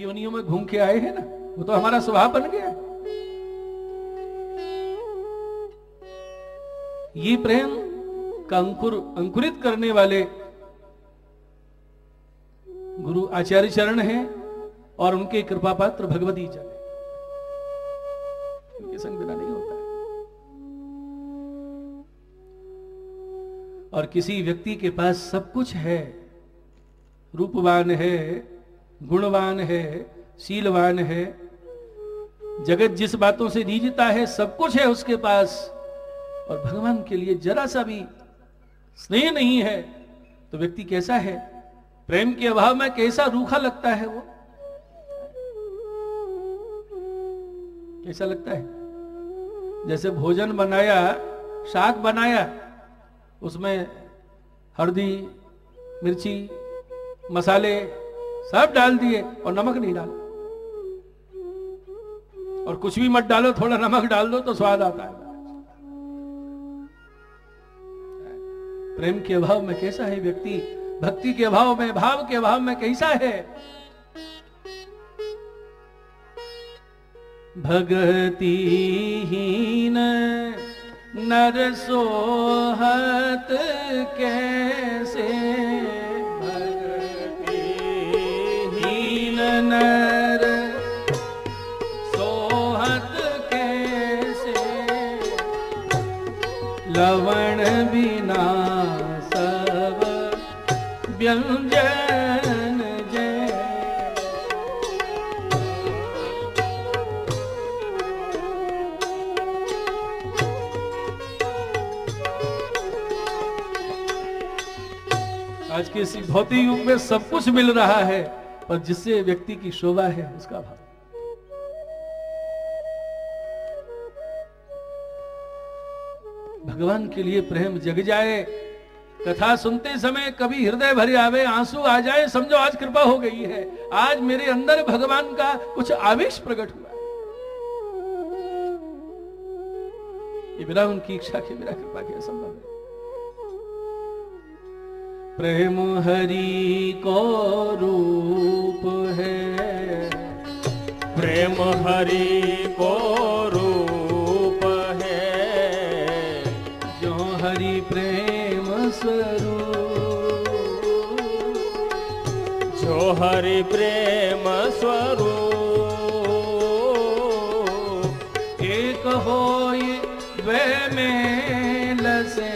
योनियों में घूम के आए हैं ना, वो तो हमारा स्वभाव बन गया। ये प्रेम का अंकुरित करने वाले गुरु आचार्य चरण हैं और उनके कृपा पात्र भगवती जन है। उनके संग बिना नहीं होता है। और किसी व्यक्ति के पास सब कुछ है, रूपवान है, गुणवान है, शीलवान है, जगत जिस बातों से रीझता है सब कुछ है उसके पास, और भगवान के लिए जरा सा भी स्नेह नहीं है, तो व्यक्ति कैसा है? प्रेम के अभाव में कैसा रूखा लगता है वो, कैसा लगता है? जैसे भोजन बनाया, शाक बनाया, उसमें हल्दी, मिर्ची, मसाले सब डाल दिए और नमक नहीं डाला, और कुछ भी मत डालो, थोड़ा नमक डाल दो तो स्वाद आता है। प्रेम के अभाव में कैसा है व्यक्ति? भक्ति के अभाव में, भाव के अभाव में कैसा है? भगतिहीन नर सोहत कैसे, भगतिहीन नर सोहत कैसे, लवण बिना सब व्यंजन जय। आज के इस भौतिक युग में सब कुछ मिल रहा है, पर जिससे व्यक्ति की शोभा है उसका भाव। भगवान के लिए प्रेम जग जाए। कथा सुनते समय कभी हृदय भरे आवे, आंसू आ जाए, समझो आज कृपा हो गई है, आज मेरे अंदर भगवान का कुछ आवेश प्रकट हुआ है। ये बिना उनकी इच्छा के, बिना कृपा के असंभव है। प्रेम हरि को रूप है, प्रेम हरि को रूप है, जो हरि प्रेम स्वरूप, जो हरि प्रेम स्वरूप, एक होय द्वै मेल से,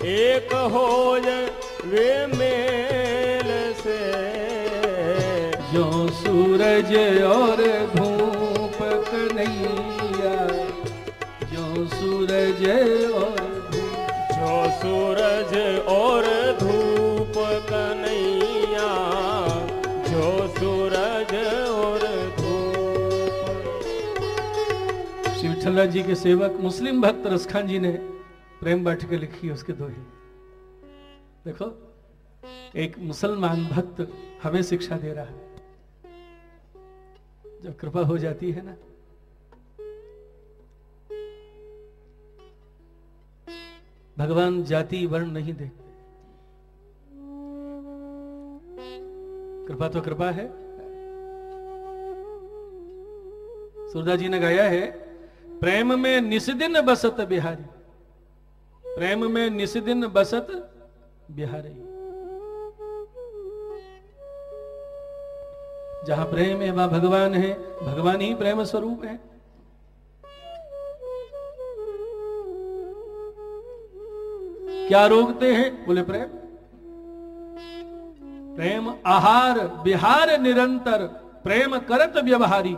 एक होय वे मेल से, जो सूरज और धूप कन्हैया, जो सूरज और धूप, जो सूरज और धूप कन्हैया, जो सूरज और धूप। श्री विठल जी के सेवक मुस्लिम भक्त रसखान जी ने प्रेम बाटिका के लिखी, उसके दोहे देखो। एक मुसलमान भक्त हमें शिक्षा दे रहा है। जब कृपा हो जाती है ना, भगवान जाति वर्ण नहीं देखते। कृपा तो कृपा है। सूरदास जी ने गाया है, प्रेम में निस्दिन बसत बिहारी, प्रेम में निस्दिन बसत बिहारी। जहां प्रेम है वहां भगवान है, भगवान ही प्रेम स्वरूप है। क्या रोकते हैं? बोले प्रेम। प्रेम आहार विहार निरंतर, प्रेम करत व्यवहारी।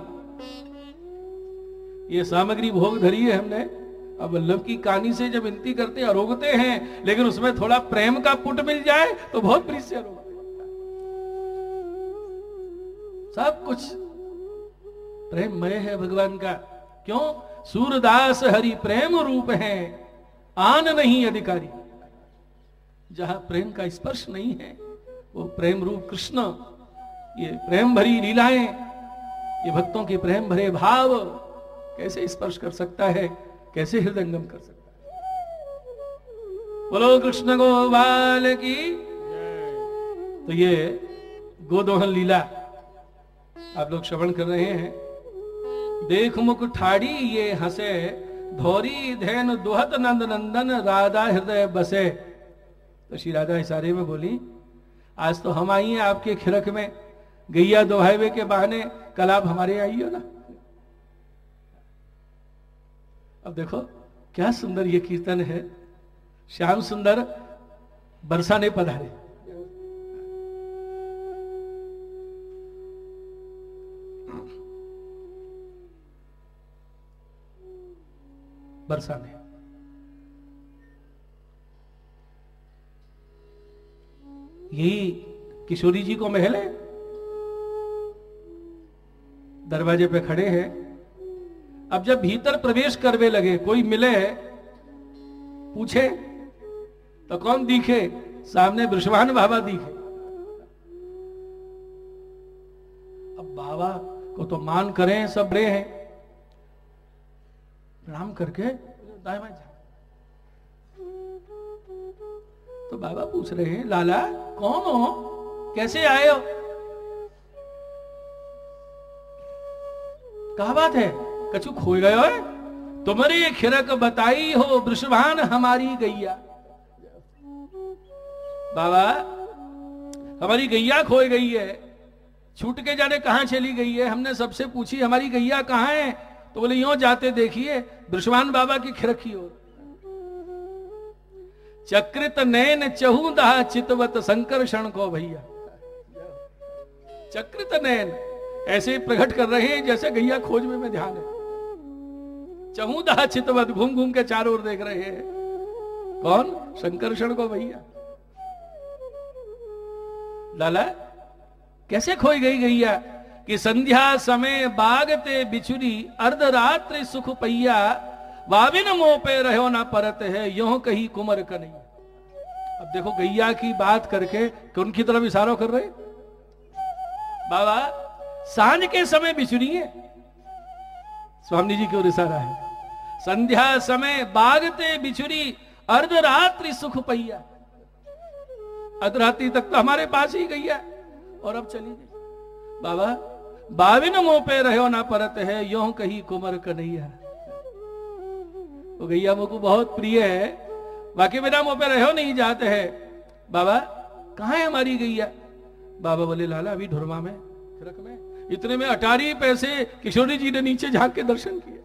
ये सामग्री भोग धरी है हमने। अब वल्लभ की कहानी से जब विनती करते हैं, रोकते हैं, लेकिन उसमें थोड़ा प्रेम का पुट मिल जाए तो बहुत प्रीत से रोकते। सब कुछ प्रेममय है भगवान का। क्यों? सूरदास हरि प्रेम रूप है, आन नहीं अधिकारी। जहां प्रेम का स्पर्श नहीं है, वो प्रेम रूप कृष्ण, ये प्रेम भरी लीलाएं, ये भक्तों के प्रेम भरे भाव कैसे स्पर्श कर सकता है, कैसे हृदयंगम कर सकता है? बोलो कृष्ण गोपाल की। तो ये गोदोहन लीला आप लोग श्रवण कर रहे हैं। देख मुख ठाड़ी ये हंसे, धौरी धैन दुहत नंद नंदन, राधा हृदय बसे। तो श्री राधा इशारे में बोली, आज तो हम आई हैं आपके खिरक में गैया दोहावे के बहाने, कल आप हमारे आई हो ना। अब देखो क्या सुंदर ये कीर्तन है। श्याम सुंदर बरसाने पधारे। बरसाने यही किशोरी जी को महल है। दरवाजे पे खड़े हैं। अब जब भीतर प्रवेश करने लगे, कोई मिले पूछे तो कौन दिखे? सामने वृषभान बाबा दिखे। अब बाबा को तो मान करें, सब बड़े हैं, प्रणाम करके दाएं बाएं जा। तो बाबा पूछ रहे हैं, लाला कौन हो, कैसे आए हो? कहा बात है, कछु खो गए हो? तुम्हारी खिरक बताई हो, वृषभान हमारी गैया। बाबा हमारी गैया खोई गई है, छूट के जाने कहां चली गई है। हमने सबसे पूछी हमारी गैया कहां है, तो बोले यूं जाते देखिए वृषभान बाबा की खिरक की ओर। चक्रित नैन चहुदा चितवत संकर्षण को भैया। चक्रित नैन ऐसे प्रकट कर रहे हैं जैसे गैया खोज में ध्यान है। चहुदा चितवत घूम घूम के चारों ओर देख रहे हैं। कौन? संकर्षण को भैया। लाला कैसे खोई गई गैया? कि संध्या समय बागते बिछुरी, अर्धरात्रि सुख पैया, वाविन मोह पे रहो ना परत है, यों कही कुमर कन्हैया। अब देखो गैया की बात करके कौन की तरफ इशारा कर रहे? बाबा सांझ के समय बिछुरी है, स्वामी जी की ओर इशारा है। संध्या समय बागते बिछुरी, अर्धरात्रि सुख पैया। अर्धरात्रि तक तो हमारे पास ही गैया और अब चली गई। बाबा बाविन मोह पे रहो ना परत है, यों कही कुमर कन्हैया। वो गैया मुझको बहुत प्रिय है, बाकी बिना मुंह पे रहो नहीं जाते हैं। बाबा कहाँ है हमारी गैया? बाबा बोले लाला अभी ढुरमा में, खिरक में। इतने में अटारी पैसे किशोरी जी ने नीचे झांक के दर्शन किए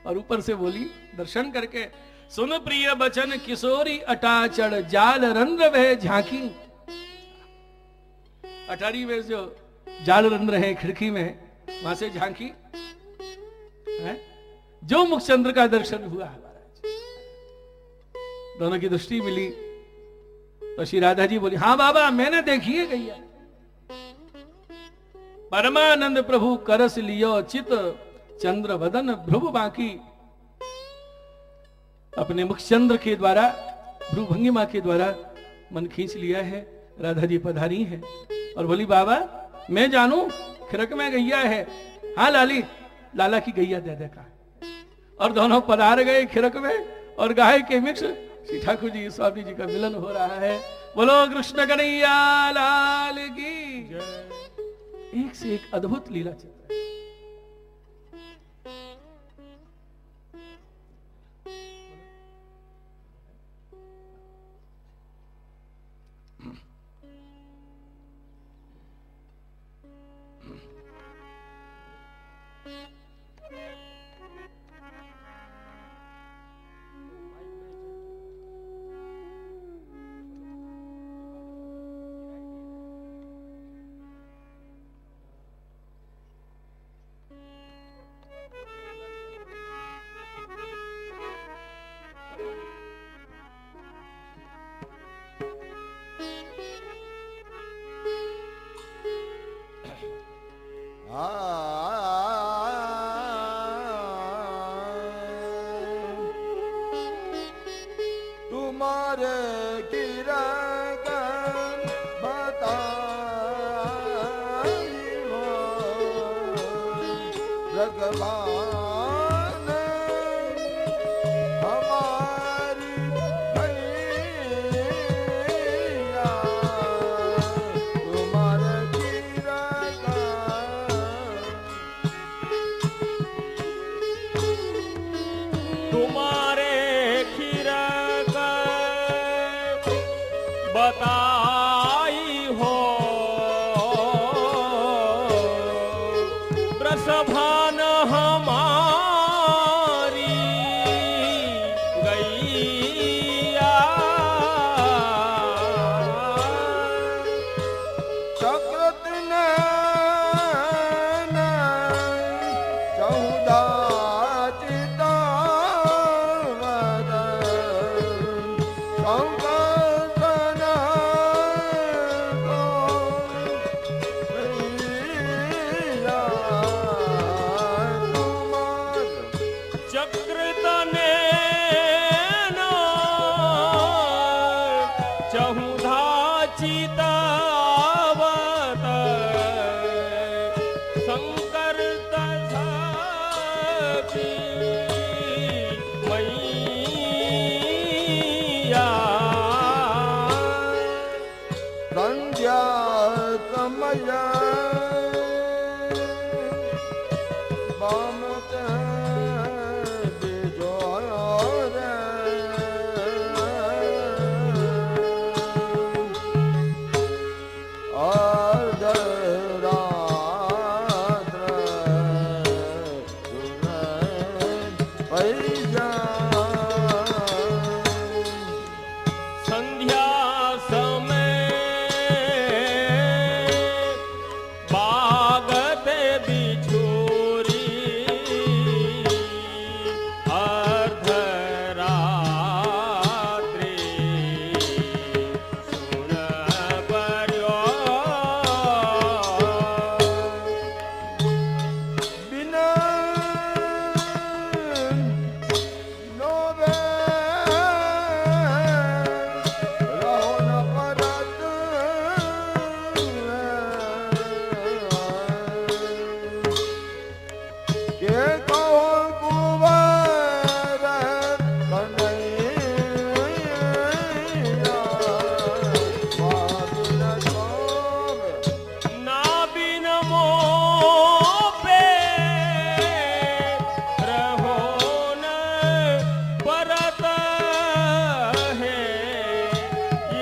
और ऊपर से बोली दर्शन करके, सुन प्रिय बचन किशोरी अटाचड़, जाल रंध्र वह झांकी। अटारी में जो जाल रंध्र है खिड़की में, वहां से झांकी है, जो मुखचंद्र का दर्शन हुआ। दोनों की दृष्टि मिली तो श्री राधा जी बोली, हाँ बाबा मैंने देखी है गैया। परमानंद प्रभु करस लियो चित, चंद्र वदन भ्रुव बाकी। अपने मुखचंद्र के द्वारा, भ्रु भंगिमा के द्वारा मन खींच लिया है। राधा जी पधारी है और बोली बाबा मैं जानू खिरक में गैया है। हाँ लाली, लाला की गैया दे दे का। और दोनों पधार गए खिरक में और गाय के मिक्स श्री ठाकुर जी स्वामी जी का मिलन हो रहा है। बोलो कृष्ण कन्हैया लाल की जय। एक से एक अद्भुत लीला चित्र। संध्या समय बामत बिजोर अर्धरात्र पैजा संध्या समय बागत बिछोरी अर्धरात्रि सुन पर्यो बिना नोवे रहो न परत के कहो कुंवर कन्हैया बात न छोड़ ना बिन मोह पे रहो न परत है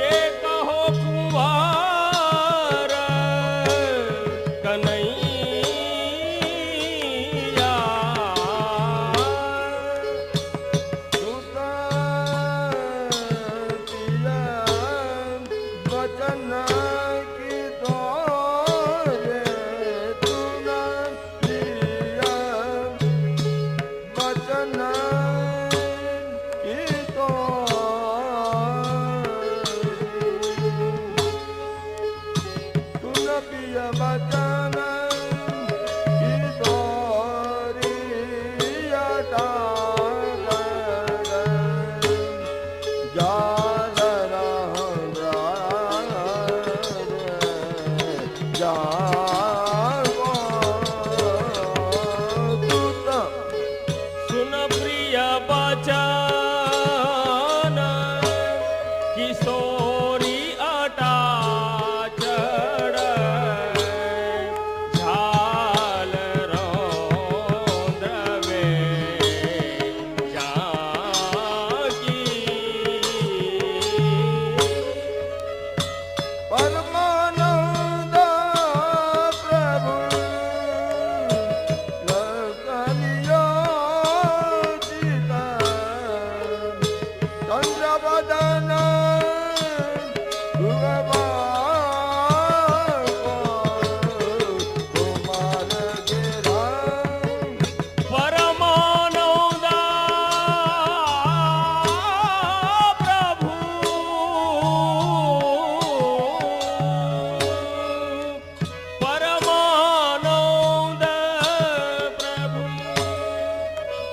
ये कहो कुंवार कन्हैया सुता पिया वचन की तोरे तुना पिया वचन की तुना पिया वचन की तोरी सुन प्रिय बचन किशोरी अटा चढ़ झाल रौद्रवे जागी परमानंद प्रभु लखनिया सीता चंद्र बदन कुमार गिरा परमानंद प्रभु परमानंद प्रभु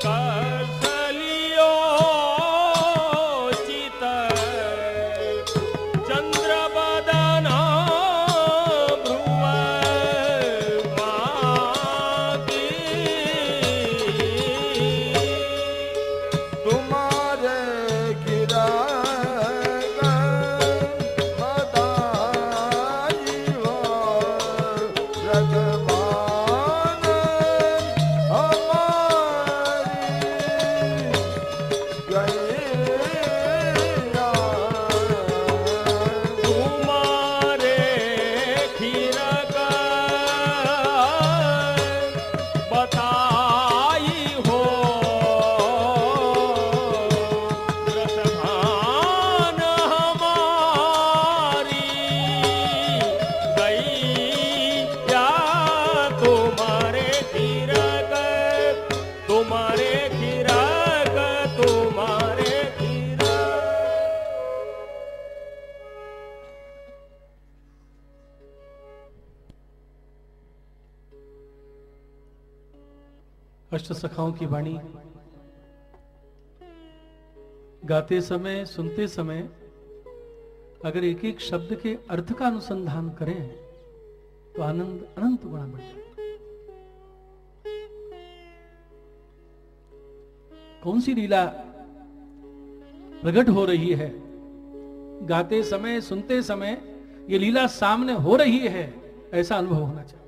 कौशलियो चित चंद्र बदन भ्रुव मागी तुम्हारे गिरा बधाई हो भगवान हमारी गैया तुम्हारे खीरक बताई हो रसभान हमारी गैया तुम्हारे खीरक तुम्हारे खीरक तुम्हारे खीरक अष्ट सखाओं की वाणी गाते समय सुनते समय अगर एक एक शब्द के अर्थ का अनुसंधान करें तो आनंद अनंत गुणा बढ़ जाए। कौन सी लीला प्रकट हो रही है? गाते समय सुनते समय ये लीला सामने हो रही है, ऐसा अनुभव होना चाहिए।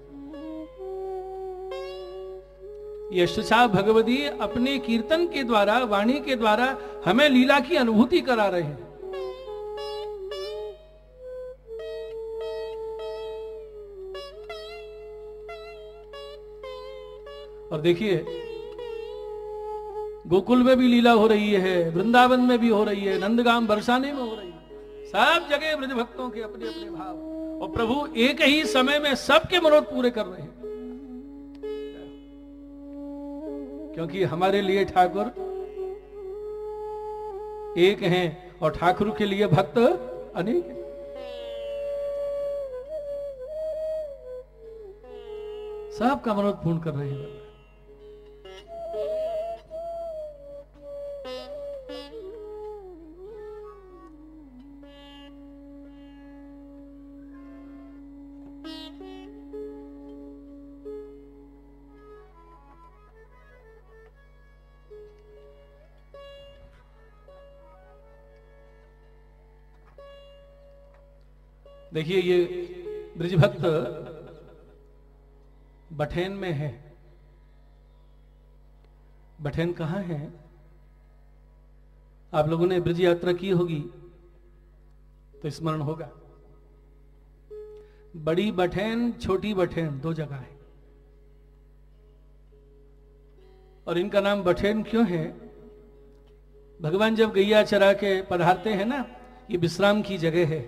यशसा भगवती अपने कीर्तन के द्वारा, वाणी के द्वारा हमें लीला की अनुभूति करा रहे हैं। और देखिए, गोकुल में भी लीला हो रही है, वृंदावन में भी हो रही है, नंदगाम बरसाने में हो रही है, सब जगह ब्रज भक्तों के अपने अपने भाव, और प्रभु एक ही समय में सबके मनोरथ पूरे कर रहे हैं। क्योंकि हमारे लिए ठाकुर एक हैं और ठाकुर के लिए भक्त अनेक हैं। सबका मनोरथ पूर्ण कर रहे हैं। देखिए, ये ब्रजभक्त बठेन में है। बठेन कहाँ है? आप लोगों ने ब्रज यात्रा की होगी तो स्मरण होगा। बड़ी बठेन, छोटी बठेन, दो जगह है। और इनका नाम बठेन क्यों है? भगवान जब गैया चरा के पधारते हैं ना, ये विश्राम की जगह है।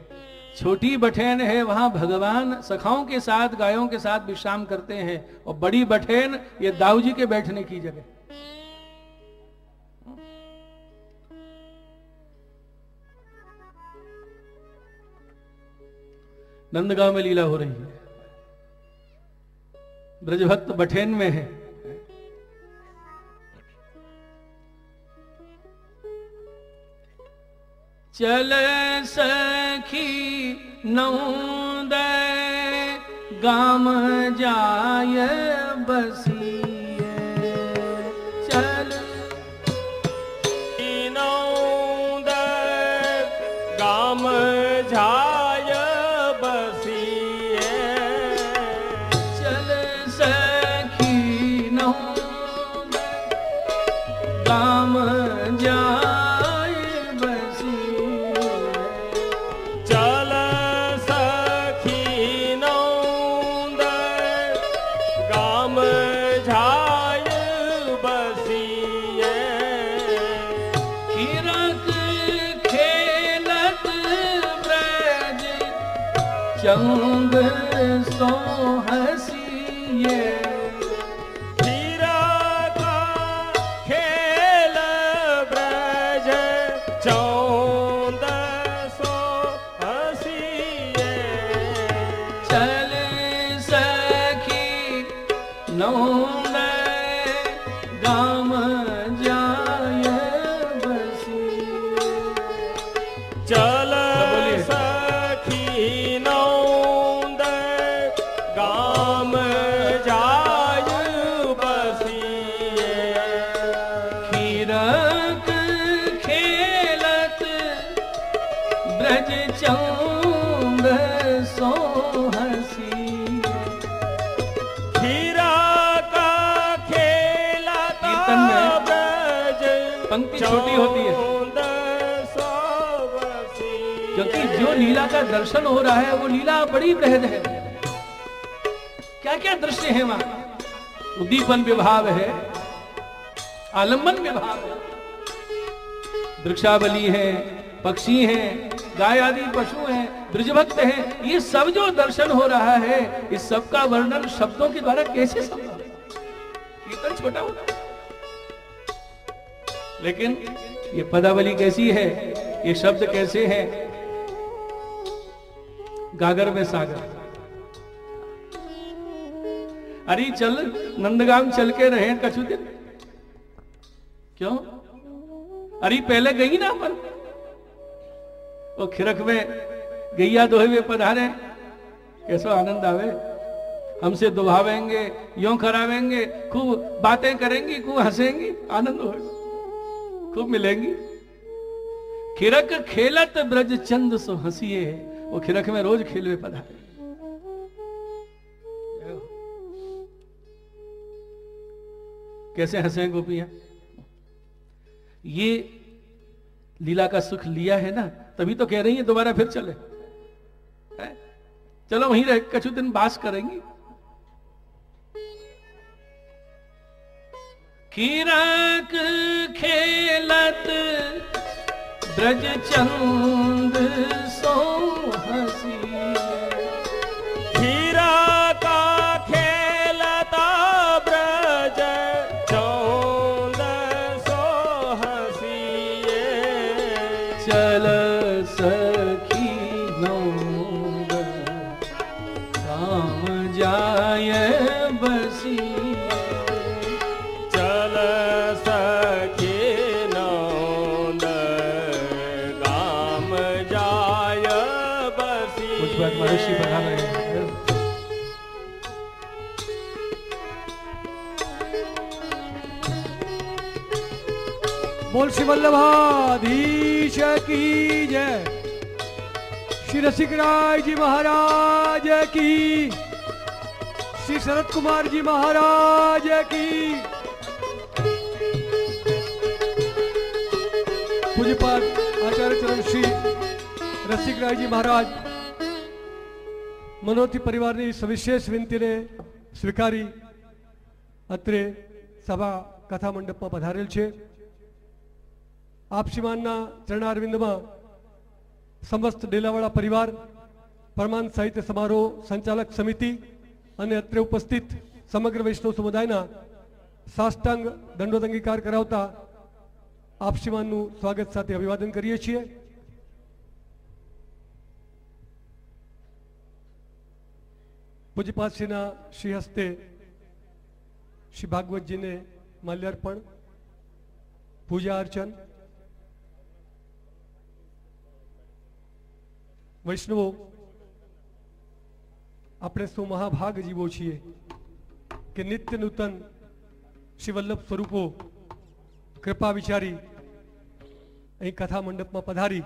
छोटी बठेन है, वहां भगवान सखाओं के साथ, गायों के साथ विश्राम करते हैं। और बड़ी बठेन ये दाऊ जी के बैठने की जगह। नंदगांव में लीला हो रही है, ब्रजभक्त बठेन में है। चल सखी नौद गाम जाय बसिए, चल नौद गाम जाय बसिए, चल सखी नौद गाम जाय चंग सो हसीए, हीरा का खेल ब्रज चौंद सो हसीए, चल सखी नौद गाम जाय बसिए, चल चंग सो हसी, हीरा का खेला कीर्तन में पंक्ति छोटी होती है, क्योंकि जो लीला का दर्शन हो रहा है वो लीला बड़ी बृहद है। क्या क्या दृश्य है वहां? उद्दीपन विभाव है, आलम्बन विभाव है, वृक्षावली है, पक्षी हैं, गाय आदि पशु हैं, ब्रजभक्त हैं। ये सब जो दर्शन हो रहा है, इस सब का वर्णन शब्दों के द्वारा कैसे संभव है? कीर्तन छोटा होता है, लेकिन ये पदावली कैसी है, ये शब्द कैसे हैं? गागर में सागर। अरे चल नंदगाम चल के रहे कछु दिन, क्यों? अरे पहले गई ना अपन, वो खिरक में गैया दोहे हुए पधारे, कैसा आनंद आवे। हमसे दुभावेंगे, यों करावेंगे, खूब बातें करेंगी, खूब हंसेंगी, आनंद हो, खूब मिलेंगी। खिरक खेलत ब्रज चंद सो हंसिए, वो खिरक में रोज खेलवे पधारे। कैसे हंसे गोपियां। ये लीला का सुख लिया है ना, तभी तो कह रही है दोबारा फिर चले। है? चलो वहीं रह कुछ दिन बास करेंगी। खीरक खेलत ब्रज चंद सो हसी। खीरा का खेलता ब्रज चौंद सो हसीए। चल सखी नौद काम जाय बसी। चल सखी नौंद गाम जाय बसी। कुछ बात महर्षि बना रहे हैं। बोल श्री वल्लभाधीश की जय। श्री रसिक राय जी महाराज की। श्री शरद कुमार जी महाराज की। पूज्यपाद आचार्य चरण श्री रसिक राय जी महाराज मनोती परिवाરની સવિશેષ વિનંતીને સ્વીકારી અત્રે સભા કથા મંડપમાં પધારેલ છે। આપ શ્રીમાનના ચરણારવિંદમાં સમસ્ત ડેલાવાળા પરિવાર, પરમાનંદ સાહિત્ય સમારોહ સંચાલક સમિતિ અને અત્રે ઉપસ્થિત સમગ્ર વૈષ્ણવ સમુદાયના સાષ્ટાંગ દંડોત અંગીકાર કરાવતા આપ શ્રીમાનનું સ્વાગત સાથે અભિવાદન કરીએ છીએ। પૂજ્યપાદ શ્રીના શ્રી હસ્તે શ્રી ભાગવતજીને માલ્યાર્પણ, પૂજા અર્ચન। વૈષ્ણવો, આપણે શું મહાભાગ જીવો છીએ કે નિત્ય નૂતન શ્રી વલ્લભ સ્વરૂપો કૃપા વિચારી અહીં કથા મંડપમાં પધારી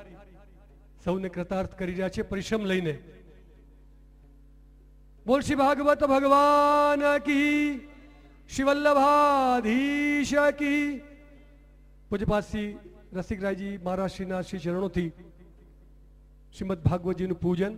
સૌને કૃતાર્થ કરી રહ્યા છે પરિશ્રમ લઈને। बोल श्री भागवत भगवान की। श्री वल्लभाधीश की। पूज्यपाद श्री रसिक राय जी महाराज श्रीना श्री चरणों थी श्रीमद भागवत जी नु पूजन